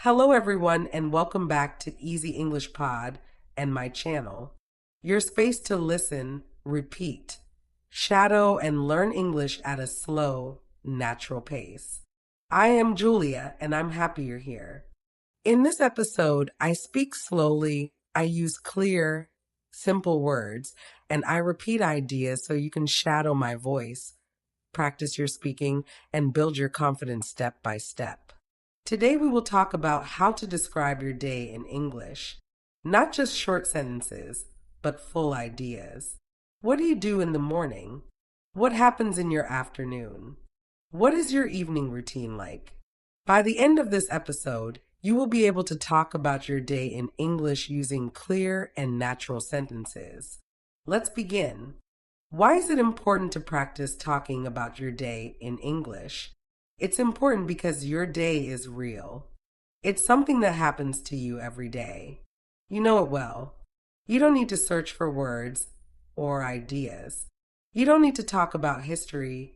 Hello, everyone, and welcome back to Easy English Pod and my channel. Your space to listen, repeat, shadow, and learn English at a slow, natural pace. I am Julia, and I'm happy you're here. In this episode, I speak slowly, I use clear, simple words, and I repeat ideas so you can shadow my voice, practice your speaking, and build your confidence step by step. Today we will talk about how to describe your day in English. Not just short sentences, but full ideas. What do you do in the morning? What happens in your afternoon? What is your evening routine like? By the end of this episode, you will be able to talk about your day in English using clear and natural sentences. Let's begin. Why is it important to practice talking about your day in English? It's important because your day is real. It's something that happens to you every day. You know it well. You don't need to search for words or ideas. You don't need to talk about history,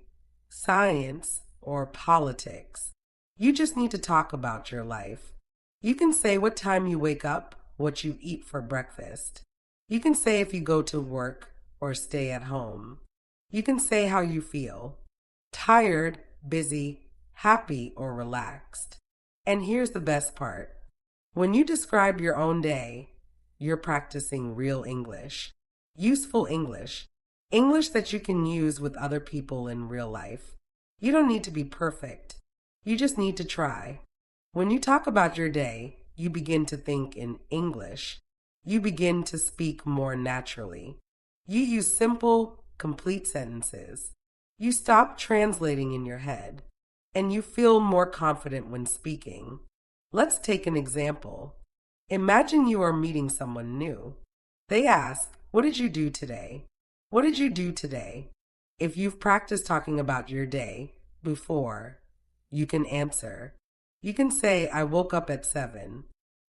science, or politics. You just need to talk about your life. You can say what time you wake up, what you eat for breakfast. You can say if you go to work or stay at home. You can say how you feel. Tired, busy, happy, or relaxed. And here's the best part. When you describe your own day, you're practicing real English, useful English, English that you can use with other people in real life. You don't need to be perfect. You just need to try. When you talk about your day, you begin to think in English. You begin to speak more naturally. You use simple, complete sentences. You stop translating in your head. And you feel more confident when speaking. Let's take an example. Imagine you are meeting someone new. They ask, "What did you do today?" What did you do today? If you've practiced talking about your day before, you can answer. You can say, "I woke up at 7.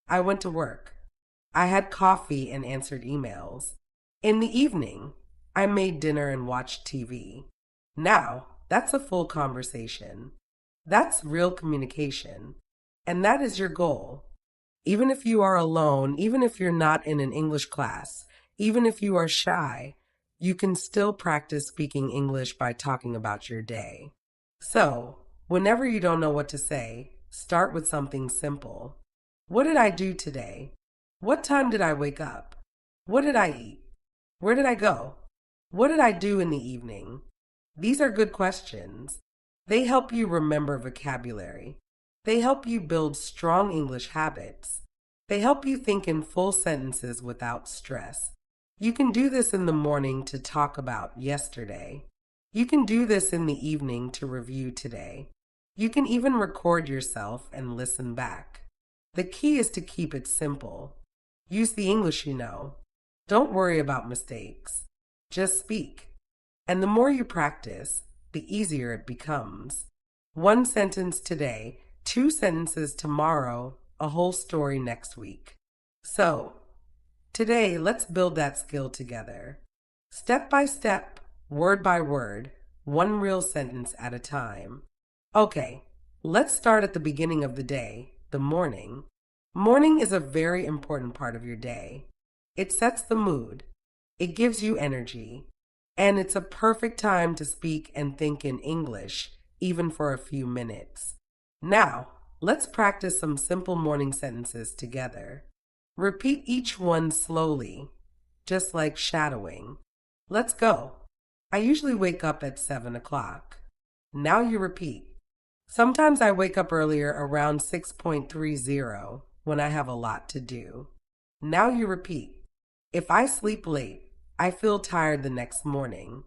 I went to work. I had coffee and answered emails. In the evening, I made dinner and watched TV." Now, that's a full conversation. That's real communication. And that is your goal. Even if you are alone, even if you're not in an English class, even if you are shy, you can still practice speaking English by talking about your day. So, whenever you don't know what to say, start with something simple. What did I do today? What time did I wake up? What did I eat? Where did I go? What did I do in the evening? These are good questions. They help you remember vocabulary. They help you build strong English habits. They help you think in full sentences without stress. You can do this in the morning to talk about yesterday. You can do this in the evening to review today. You can even record yourself and listen back. The key is to keep it simple. Use the English you know. Don't worry about mistakes. Just speak. And the more you practice, the easier it becomes. One sentence today, 2 sentences tomorrow, a whole story next week. So, today, let's build that skill together. Step by step, word by word, one real sentence at a time. Okay, let's start at the beginning of the day, the morning. Morning is a very important part of your day. It sets the mood. It gives you energy. And it's a perfect time to speak and think in English, even for a few minutes. Now, let's practice some simple morning sentences together. Repeat each one slowly, just like shadowing. Let's go. I usually wake up at 7 o'clock. Now you repeat. Sometimes I wake up earlier around 6:30 when I have a lot to do. Now you repeat. If I sleep late, I feel tired the next morning.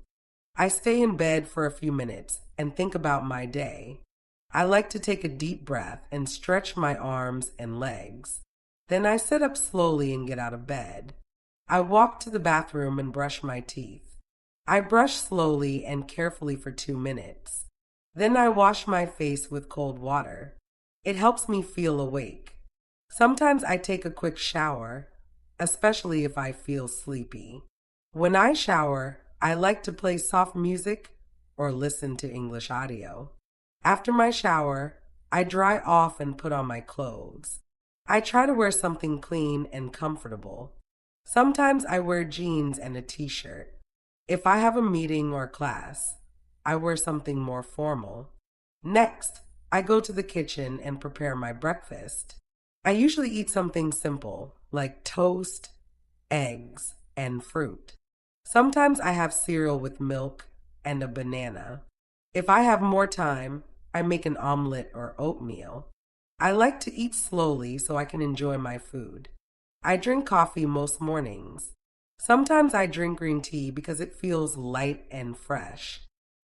I stay in bed for a few minutes and think about my day. I like to take a deep breath and stretch my arms and legs. Then I sit up slowly and get out of bed. I walk to the bathroom and brush my teeth. I brush slowly and carefully for 2 minutes. Then I wash my face with cold water. It helps me feel awake. Sometimes I take a quick shower, especially if I feel sleepy. When I shower, I like to play soft music or listen to English audio. After my shower, I dry off and put on my clothes. I try to wear something clean and comfortable. Sometimes I wear jeans and a t-shirt. If I have a meeting or class, I wear something more formal. Next, I go to the kitchen and prepare my breakfast. I usually eat something simple, like toast, eggs, and fruit. Sometimes I have cereal with milk and a banana. If I have more time, I make an omelet or oatmeal. I like to eat slowly so I can enjoy my food. I drink coffee most mornings. Sometimes I drink green tea because it feels light and fresh.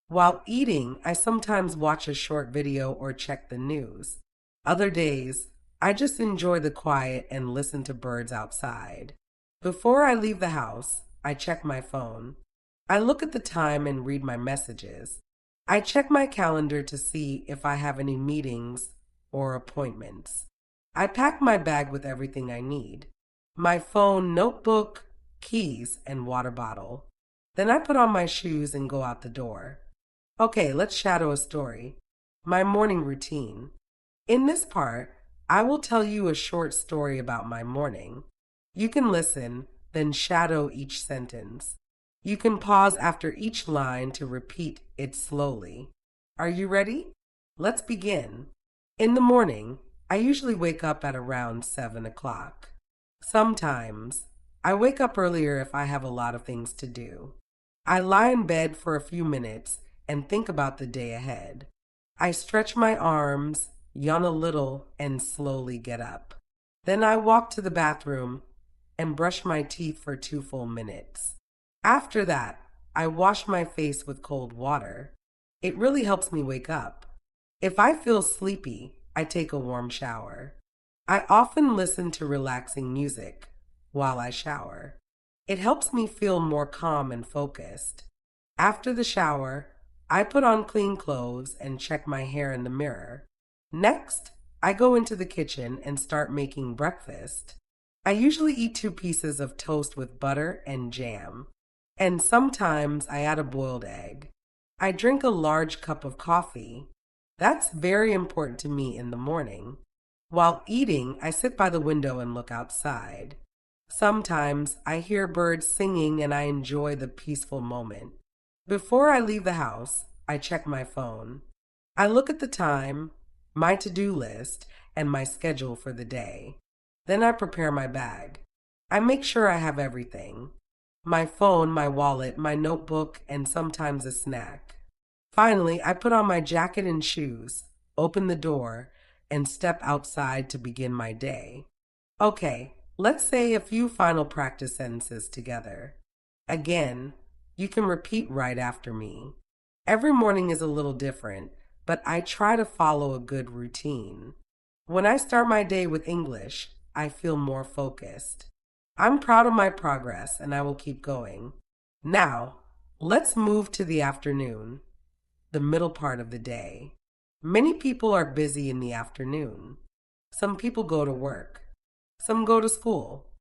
While eating, I sometimes watch a short video or check the news. Other days, I just enjoy the quiet and listen to birds outside. Before I leave the house, I check my phone. I look at the time and read my messages. I check my calendar to see if I have any meetings or appointments. I pack my bag with everything I need: my phone, notebook, keys, and water bottle. Then I put on my shoes and go out the door. Okay, let's shadow a story. My morning routine. In this part, I will tell you a short story about my morning. You can listen, then shadow each sentence. You can pause after each line to repeat it slowly. Are you ready? Let's begin. In the morning, I usually wake up at around 7 o'clock. Sometimes, I wake up earlier if I have a lot of things to do. I lie in bed for a few minutes and think about the day ahead. I stretch my arms, yawn a little, and slowly get up. Then I walk to the bathroom and brush my teeth for 2 full minutes. After that, I wash my face with cold water. It really helps me wake up. If I feel sleepy, I take a warm shower. I often listen to relaxing music while I shower. It helps me feel more calm and focused. After the shower, I put on clean clothes and check my hair in the mirror. Next, I go into the kitchen and start making breakfast. I usually eat 2 pieces of toast with butter and jam, and sometimes I add a boiled egg. I drink a large cup of coffee. That's very important to me in the morning. While eating, I sit by the window and look outside. Sometimes I hear birds singing and I enjoy the peaceful moment. Before I leave the house, I check my phone. I look at the time, my to-do list, and my schedule for the day. Then I prepare my bag. I make sure I have everything: my phone, my wallet, my notebook, and sometimes a snack. Finally, I put on my jacket and shoes, open the door, and step outside to begin my day. Okay, let's say a few final practice sentences together. Again, you can repeat right after me. Every morning is a little different, but I try to follow a good routine. When I start my day with English, I feel more focused. I'm proud of my progress and I will keep going. Now, let's move to the afternoon, the middle part of the day. Many people are busy in the afternoon. Some people go to work. Some go to school.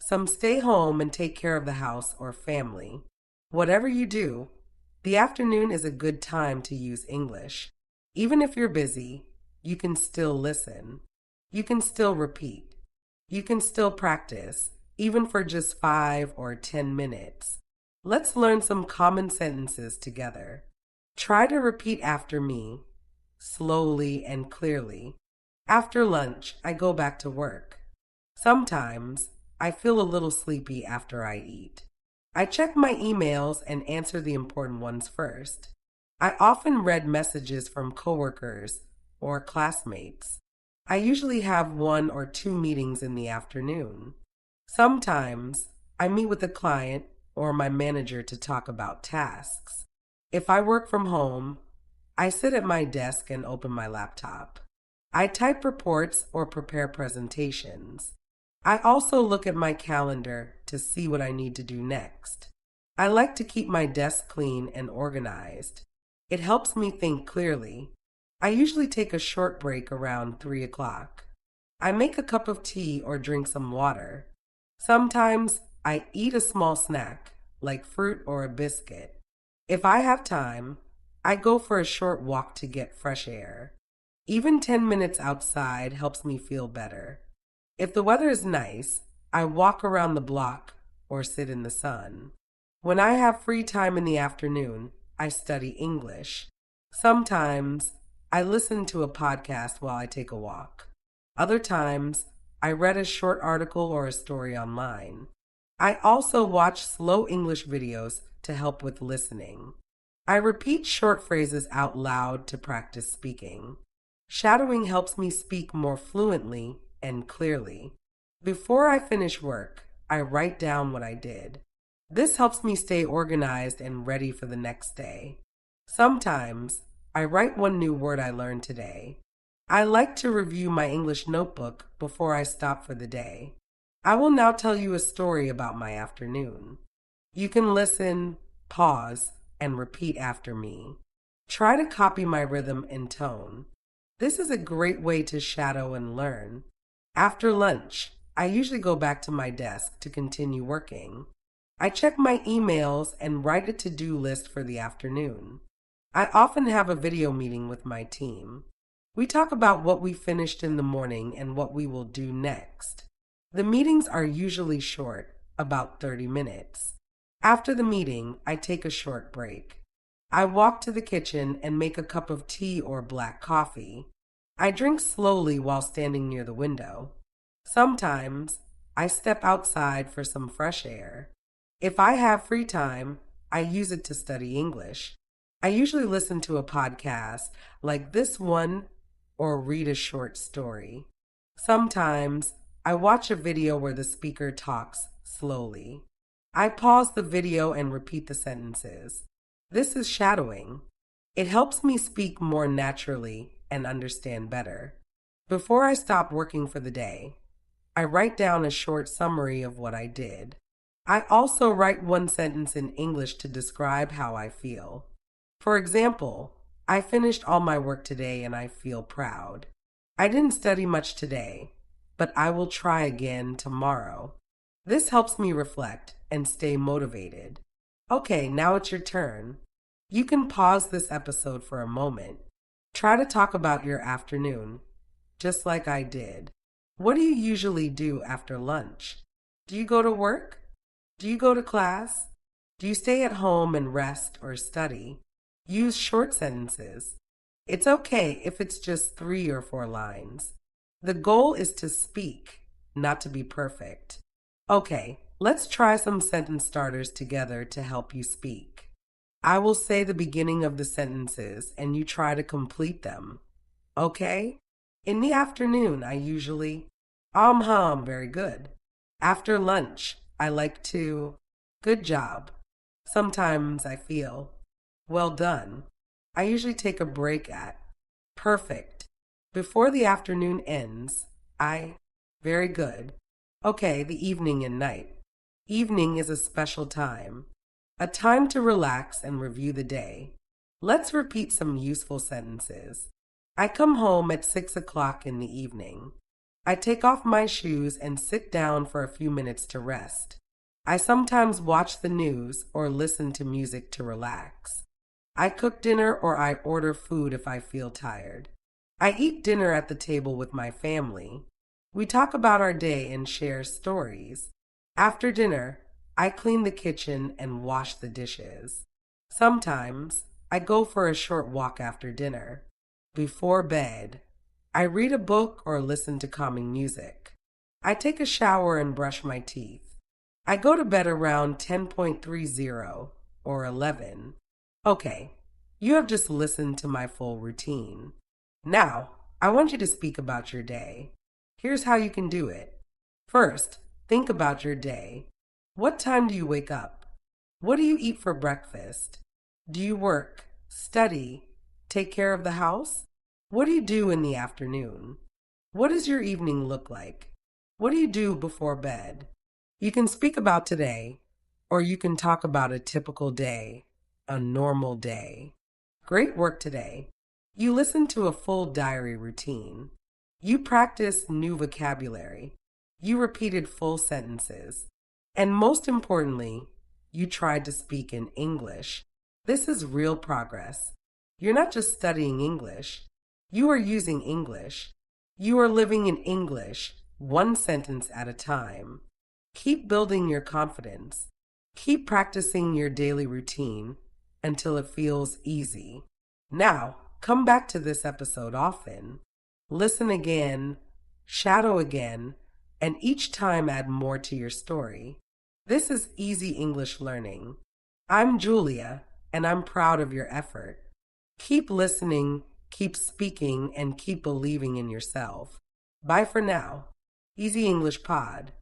Some stay home and take care of the house or family. Whatever you do, the afternoon is a good time to use English. Even if you're busy, you can still listen. You can still repeat. You can still practice, even for just 5 or 10 minutes. Let's learn some common sentences together. Try to repeat after me, slowly and clearly. After lunch, I go back to work. Sometimes, I feel a little sleepy after I eat. I check my emails and answer the important ones first. I often read messages from coworkers or classmates. I usually have 1 or 2 meetings in the afternoon. Sometimes, I meet with a client or my manager to talk about tasks. If I work from home, I sit at my desk and open my laptop. I type reports or prepare presentations. I also look at my calendar to see what I need to do next. I like to keep my desk clean and organized. It helps me think clearly. I usually take a short break around 3 o'clock. I make a cup of tea or drink some water. Sometimes I eat a small snack, like fruit or a biscuit. If I have time, I go for a short walk to get fresh air. Even 10 minutes outside helps me feel better. If the weather is nice, I walk around the block or sit in the sun. When I have free time in the afternoon, I study English. Sometimes I listen to a podcast while I take a walk. Other times, I read a short article or a story online. I also watch slow English videos to help with listening. I repeat short phrases out loud to practice speaking. Shadowing helps me speak more fluently and clearly. Before I finish work, I write down what I did. This helps me stay organized and ready for the next day. Sometimes I write one new word I learned today. I like to review my English notebook before I stop for the day. I will now tell you a story about my afternoon. You can listen, pause, and repeat after me. Try to copy my rhythm and tone. This is a great way to shadow and learn. After lunch, I usually go back to my desk to continue working. I check my emails and write a to-do list for the afternoon. I often have a video meeting with my team. We talk about what we finished in the morning and what we will do next. The meetings are usually short, about 30 minutes. After the meeting, I take a short break. I walk to the kitchen and make a cup of tea or black coffee. I drink slowly while standing near the window. Sometimes I step outside for some fresh air. If I have free time, I use it to study English. I usually listen to a podcast like this one or read a short story. Sometimes I watch a video where the speaker talks slowly. I pause the video and repeat the sentences. This is shadowing. It helps me speak more naturally and understand better. Before I stop working for the day, I write down a short summary of what I did. I also write one sentence in English to describe how I feel. For example, I finished all my work today and I feel proud. I didn't study much today, but I will try again tomorrow. This helps me reflect and stay motivated. Okay, now it's your turn. You can pause this episode for a moment. Try to talk about your afternoon, just like I did. What do you usually do after lunch? Do you go to work? Do you go to class? Do you stay at home and rest or study? Use short sentences. It's okay if it's just 3 or 4 lines. The goal is to speak, not to be perfect. Okay, let's try some sentence starters together to help you speak. I will say the beginning of the sentences and you try to complete them. Okay? In the afternoon, I usually, very good. After lunch, I like to, good job. Sometimes I feel, well done. I usually take a break at, perfect. Before the afternoon ends, very good. Okay, the evening and night. Evening is a special time, a time to relax and review the day. Let's repeat some useful sentences. I come home at 6 o'clock in the evening. I take off my shoes and sit down for a few minutes to rest. I sometimes watch the news or listen to music to relax. I cook dinner or I order food if I feel tired. I eat dinner at the table with my family. We talk about our day and share stories. After dinner, I clean the kitchen and wash the dishes. Sometimes I go for a short walk after dinner. Before bed, I read a book or listen to calming music. I take a shower and brush my teeth. I go to bed around 10:30 or 11. Okay, you have just listened to my full routine. Now, I want you to speak about your day. Here's how you can do it. First, think about your day. What time do you wake up? What do you eat for breakfast? Do you work, study, take care of the house? What do you do in the afternoon? What does your evening look like? What do you do before bed? You can speak about today, or you can talk about a typical day, a normal day. Great work today. You listened to a full diary routine. You practiced new vocabulary. You repeated full sentences. And most importantly, you tried to speak in English. This is real progress. You're not just studying English. You are using English. You are living in English, one sentence at a time. Keep building your confidence. Keep practicing your daily routine until it feels easy. Now, come back to this episode often. Listen again, shadow again, and each time add more to your story. This is Easy English Learning. I'm Julia, and I'm proud of your effort. Keep listening, keep speaking, and keep believing in yourself. Bye for now. Easy English Pod.